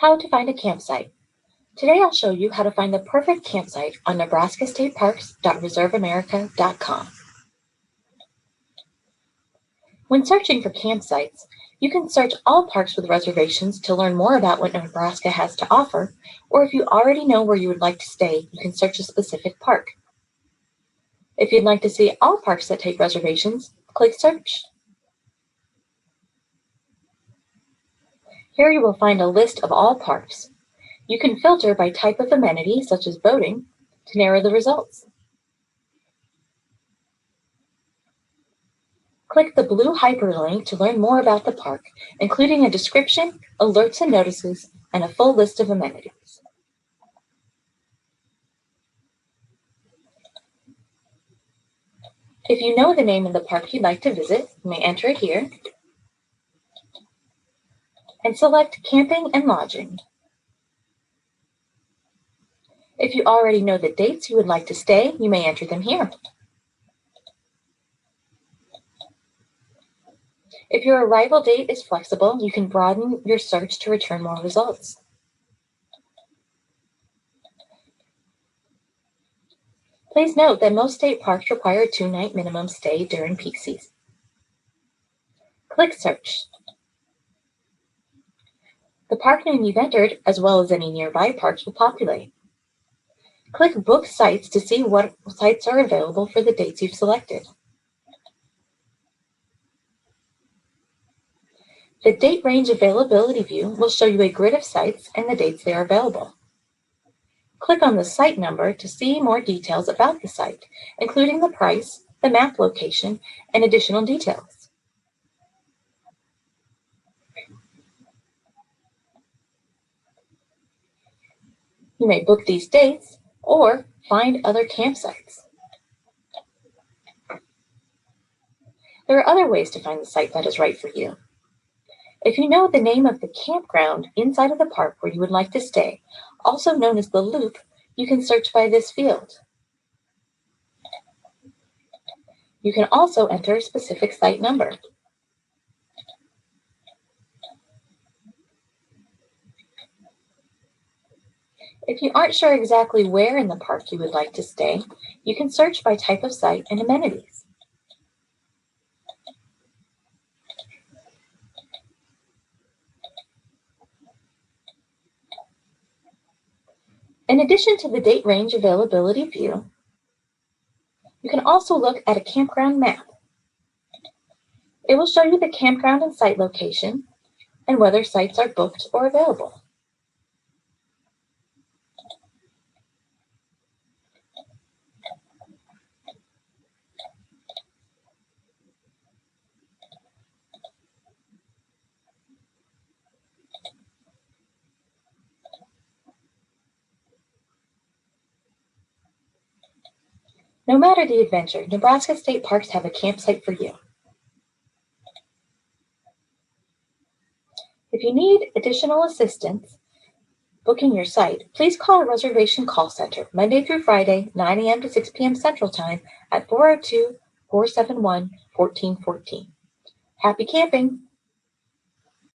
How to find a campsite. Today I'll show you how to find the perfect campsite on nebraskastateparks.reserveamerica.com. When searching for campsites, you can search all parks with reservations to learn more about what Nebraska has to offer, or if you already know where you would like to stay, you can search a specific park. If you'd like to see all parks that take reservations, click Search. Here you will find a list of all parks. You can filter by type of amenity, such as boating, to narrow the results. Click the blue hyperlink to learn more about the park, including a description, alerts and notices, and a full list of amenities. If you know the name of the park you'd like to visit, you may enter it here and select Camping and Lodging. If you already know the dates you would like to stay, you may enter them here. If your arrival date is flexible, you can broaden your search to return more results. Please note that most state parks require a 2-night minimum stay during peak season. Click Search. The park name you've entered, as well as any nearby parks, will populate. Click Book Sites to see what sites are available for the dates you've selected. The Date Range Availability view will show you a grid of sites and the dates they are available. Click on the site number to see more details about the site, including the price, the map location, and additional details. You may book these dates or find other campsites. There are other ways to find the site that is right for you. If you know the name of the campground inside of the park where you would like to stay, also known as the loop, you can search by this field. You can also enter a specific site number. If you aren't sure exactly where in the park you would like to stay, you can search by type of site and amenities. In addition to the Date Range Availability view, you can also look at a campground map. It will show you the campground and site location and whether sites are booked or available. No matter the adventure, Nebraska State Parks have a campsite for you. If you need additional assistance booking your site, please call our reservation call center Monday through Friday, 9 a.m. to 6 p.m. Central Time at 402-471-1414. Happy camping!